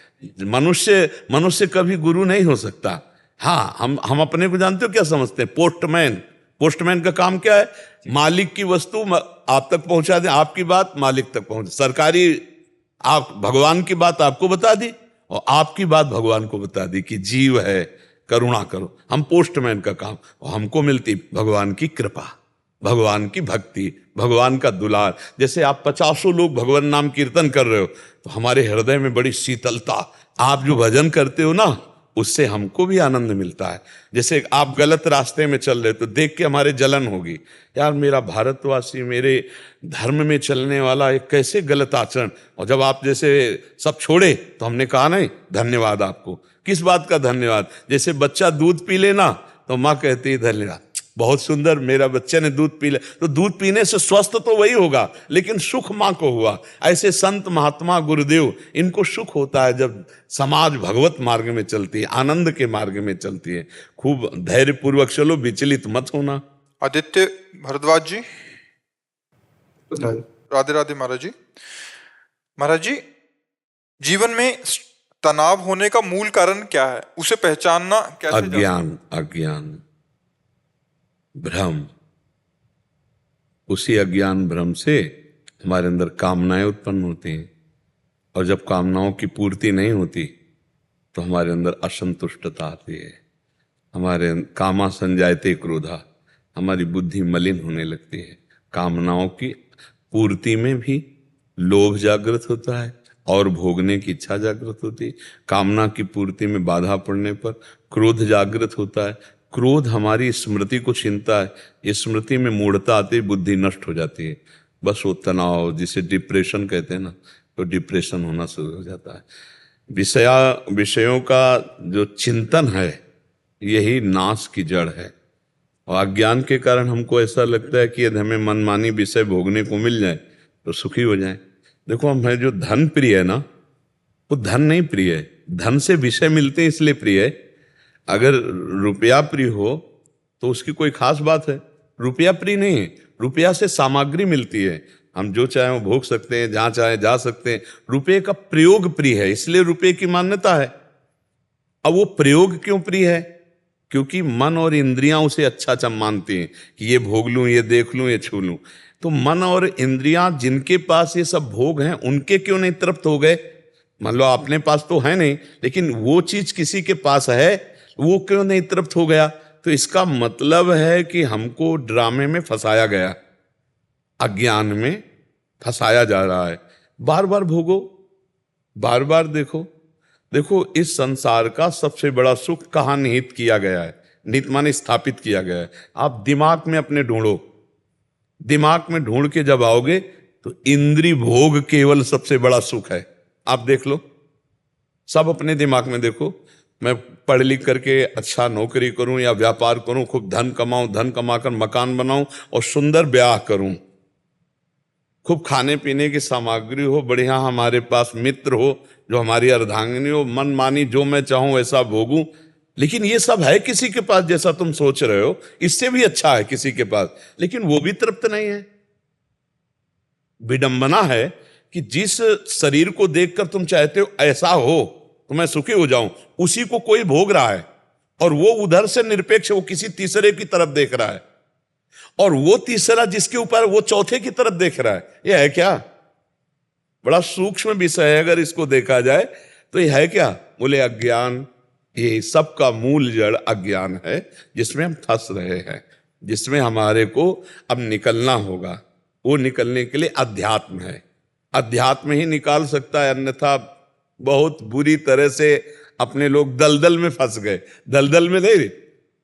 मनुष्य कभी गुरु नहीं हो सकता। हाँ, हम अपने को जानते हो क्या समझते हैं? पोस्टमैन का काम क्या है? मालिक की वस्तु आप तक पहुंचा दे, आपकी बात मालिक तक पहुंचे। सरकारी आप भगवान की बात आपको बता दी और आपकी बात भगवान को बता दी कि जीव है, करुणा करो। हम पोस्टमैन का काम, और हमको मिलती भगवान की कृपा, भगवान की भक्ति, भगवान का दुलार। जैसे आप 50 लोग भगवान नाम कीर्तन कर रहे हो तो हमारे हृदय में बड़ी शीतलता। आप जो भजन करते हो ना, उससे हमको भी आनंद मिलता है। जैसे आप गलत रास्ते में चल रहे तो देख के हमारे जलन होगी, यार मेरा भारतवासी, मेरे धर्म में चलने वाला एक कैसे गलत आचरण। और जब आप जैसे सब छोड़े तो हमने कहा नहीं धन्यवाद आपको। किस बात का धन्यवाद? जैसे बच्चा दूध पी लेना तो माँ कहती है धन्यवाद, बहुत सुंदर मेरा बच्चे ने दूध पी ले। तो दूध पीने से स्वस्थ तो वही होगा, लेकिन सुख माँ को हुआ। ऐसे संत महात्मा गुरुदेव, इनको सुख होता है जब समाज भगवत मार्ग में चलती है, आनंद के मार्ग में चलती है। खूब धैर्य पूर्वक चलो, विचलित मत होना। आदित्य भारद्वाज जी, राधे राधे महाराज जी। महाराज जी, जीवन में तनाव होने का मूल कारण क्या है? उसे पहचानना कैसे? अज्ञान, भ्रम। उसी अज्ञान भ्रम से हमारे अंदर कामनाएं उत्पन्न होती हैं, और जब कामनाओं की पूर्ति नहीं होती तो हमारे अंदर असंतुष्टता आती है। हमारे कामा संजायते क्रोधा, हमारी बुद्धि मलिन होने लगती है। कामनाओं की पूर्ति में भी लोभ जागृत होता है और भोगने की इच्छा जागृत होती है। कामना की पूर्ति में बाधा पड़ने पर क्रोध जागृत होता है। क्रोध हमारी स्मृति को छीनता है। स्मृति में मूढ़ता आती है, बुद्धि नष्ट हो जाती है। बस वो तनाव, जिसे डिप्रेशन कहते हैं ना, तो डिप्रेशन होना शुरू हो जाता है। विषयों का जो चिंतन है यही नाश की जड़ है। और अज्ञान के कारण हमको ऐसा लगता है कि यदि हमें मनमानी विषय भोगने को मिल जाए तो सुखी हो जाए। देखो, हमें जो धन प्रिय है ना, वो धन नहीं प्रिय है, धन से विषय मिलते हैं इसलिए प्रिय है। अगर रुपया प्रिय हो तो उसकी कोई खास बात है। रुपया प्रिय नहीं है, रुपया से सामग्री मिलती है, हम जो चाहे वो भोग सकते हैं, जहां चाहे जा सकते हैं। रुपये का प्रयोग प्रिय है, इसलिए रुपये की मान्यता है। अब वो प्रयोग क्यों प्रिय है? क्योंकि मन और इंद्रियां उसे अच्छा मानती हैं कि ये भोग लूं, ये देख लूं, ये छू लूं। तो मन और इंद्रियां जिनके पास ये सब भोग हैं, उनके क्यों नहीं तृप्त हो गए? मान लो अपने पास तो है नहीं, लेकिन वो चीज किसी के पास है, वो क्यों नहीं तृप्त हो गया? तो इसका मतलब है कि हमको ड्रामे में फंसाया गया, अज्ञान में फंसाया जा रहा है। बार बार भोगो, बार बार देखो। इस संसार का सबसे बड़ा सुख कहाँ निहित किया गया है? निहित माने स्थापित किया गया है। आप दिमाग में अपने ढूंढो, दिमाग में ढूंढ के जब आओगे तो इंद्रिय भोग केवल सबसे बड़ा सुख है। आप देख लो, सब अपने दिमाग में देखो। मैं पढ़ लिख करके अच्छा नौकरी करूं या व्यापार करूं, खूब धन कमाऊं, धन कमाकर मकान बनाऊं और सुंदर ब्याह करूं, खूब खाने पीने की सामग्री हो, बढ़िया हमारे पास मित्र हो, जो हमारी अर्धांगिनी हो, मन मानी जो मैं चाहूं वैसा भोगूं। लेकिन ये सब है किसी के पास जैसा तुम सोच रहे हो, इससे भी अच्छा है किसी के पास, लेकिन वो भी तृप्त नहीं है। विडंबना है कि जिस शरीर को देखकर तुम चाहते हो ऐसा हो तो मैं सुखी हो जाऊं, उसी को कोई भोग रहा है और वो उधर से निरपेक्ष वो किसी तीसरे की तरफ देख रहा है, और वो तीसरा जिसके ऊपर वो चौथे की तरफ देख रहा है। ये है क्या? बड़ा सूक्ष्म विषय है। अगर इसको देखा जाए तो ये है क्या? बोले अज्ञान। ये सबका मूल जड़ अज्ञान है, जिसमें हम फंस रहे हैं, जिसमें हमारे को अब निकलना होगा। वो निकलने के लिए अध्यात्म है, अध्यात्म ही निकाल सकता है, अन्यथा बहुत बुरी तरह से अपने लोग दलदल में फंस गए। दलदल में नहीं,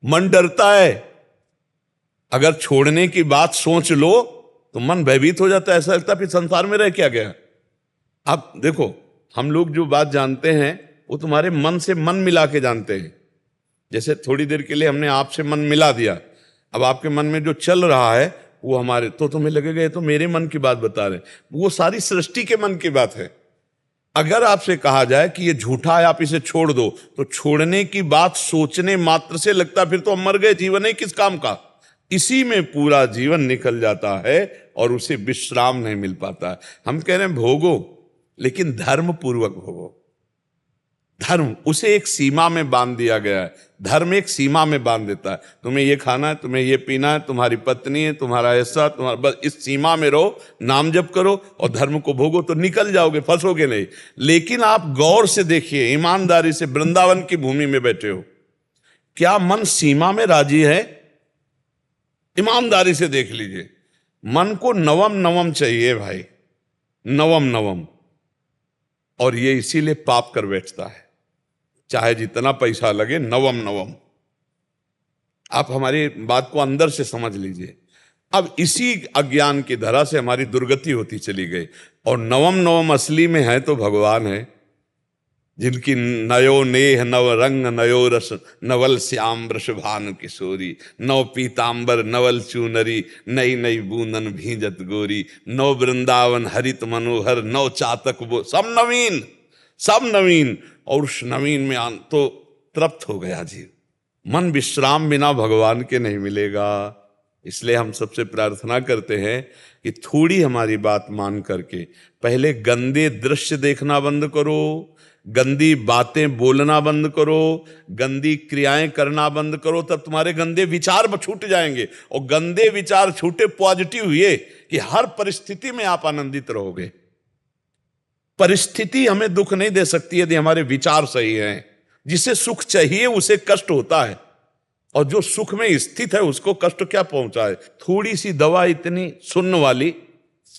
मन डरता है। अगर छोड़ने की बात सोच लो तो मन भयभीत हो जाता है, ऐसा लगता है फिर संसार में रह क्या गया। अब देखो, हम लोग जो बात जानते हैं वो तुम्हारे मन से मन मिला के जानते हैं। जैसे थोड़ी देर के लिए हमने आपसे मन मिला दिया, अब आपके मन में जो चल रहा है वो हमारे, तो तुम्हें लगेगा ये तो मेरे मन की बात बता रहे, वो सारी सृष्टि के मन की बात है। अगर आपसे कहा जाए कि ये झूठा है, आप इसे छोड़ दो, तो छोड़ने की बात सोचने मात्र से लगता फिर तो हम मर गए, जीवन है किस काम का। इसी में पूरा जीवन निकल जाता है और उसे विश्राम नहीं मिल पाता। हम कह रहे हैं भोगो, लेकिन धर्म पूर्वक भोगो। धर्म, उसे एक सीमा में बांध दिया गया है। धर्म एक सीमा में बांध देता है, तुम्हें ये खाना है, तुम्हें ये पीना है, तुम्हारी पत्नी है, तुम्हारा ऐसा, तुम्हारा, बस इस सीमा में रहो, नाम जप करो और धर्म को भोगो तो निकल जाओगे, फंसोगे नहीं। लेकिन आप गौर से देखिए, ईमानदारी से, वृंदावन की भूमि में बैठे हो, क्या मन सीमा में राजी है? ईमानदारी से देख लीजिए, मन को नवम नवम चाहिए भाई, नवम नवम। और ये इसीलिए पाप कर बैठता है, चाहे जितना पैसा लगे, नवम नवम। आप हमारी बात को अंदर से समझ लीजिए। अब इसी अज्ञान की धरा से हमारी दुर्गति होती चली गई, और नवम नवम असली में है तो भगवान है, जिनकी नयो नेह नव रंग नयो रस, नवल श्याम वृषभानु किशोरी, नव पीतांबर नवल चूनरी, नई नई बूंदन भींजत गोरी, नव वृंदावन हरित मनोहर, नव चातक वो, सब नवीन, सब नवीन। और उस नवीन में तो तृप्त हो गया जीव। मन विश्राम बिना भगवान के नहीं मिलेगा। इसलिए हम सबसे प्रार्थना करते हैं कि थोड़ी हमारी बात मान करके पहले गंदे दृश्य देखना बंद करो, गंदी बातें बोलना बंद करो, गंदी क्रियाएं करना बंद करो, तब तुम्हारे गंदे विचार छूट जाएंगे। और गंदे विचार छूटे, पॉजिटिव हुए कि हर परिस्थिति में आप आनंदित रहोगे। परिस्थिति हमें दुख नहीं दे सकती यदि हमारे विचार सही हैं। जिसे सुख चाहिए उसे कष्ट होता है, और जो सुख में स्थित है उसको कष्ट क्या पहुंचाए। थोड़ी सी दवा इतनी सुन्न वाली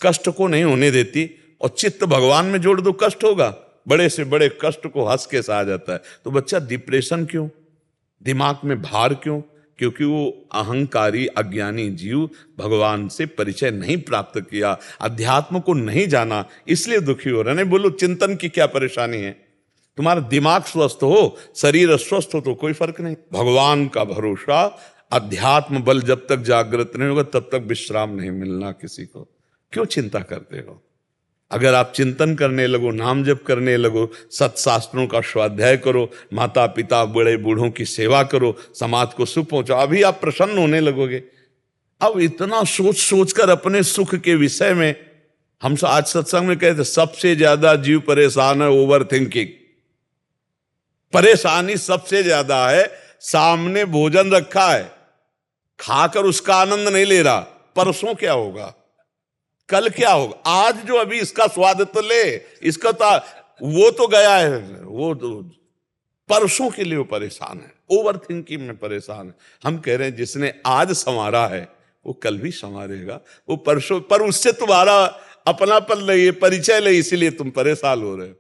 कष्ट को नहीं होने देती, और चित्त भगवान में जोड़ दो, कष्ट होगा। बड़े से बड़े कष्ट को हंस के सहा जाता है। तो बच्चा डिप्रेशन क्यों, दिमाग में भार क्यों? क्योंकि वो अहंकारी अज्ञानी जीव भगवान से परिचय नहीं प्राप्त किया, अध्यात्म को नहीं जाना, इसलिए दुखी हो रहे। नहीं बोलो चिंतन की क्या परेशानी है, तुम्हारा दिमाग स्वस्थ हो, शरीर स्वस्थ हो तो कोई फर्क नहीं। भगवान का भरोसा, अध्यात्म बल जब तक जागृत नहीं होगा तब तक विश्राम नहीं मिलना किसी को। क्यों चिंता करते हो? अगर आप चिंतन करने लगो, नाम जप करने लगो, सत्शास्त्रों का स्वाध्याय करो, माता पिता बड़े बूढ़ों की सेवा करो, समाज को सुख पहुंचाओ, अभी आप प्रसन्न होने लगोगे। अब इतना सोच सोच कर अपने सुख के विषय में, हम आज सत्संग में कहते सबसे ज्यादा जीव परेशान है ओवर थिंकिंग। परेशानी सबसे ज्यादा है, सामने भोजन रखा है, खाकर उसका आनंद नहीं ले रहा, परसों क्या होगा, कल क्या होगा, आज जो अभी इसका स्वाद तो ले, इसका तो वो तो गया है, वो तो परसों के लिए वो परेशान है, ओवर थिंकिंग में परेशान है। हम कह रहे हैं जिसने आज संवारा है वो कल भी संवारेगा, वो परसों, पर उससे तुम्हारा अपनापन नहीं, परिचय नहीं, इसीलिए तुम परेशान हो रहे हो।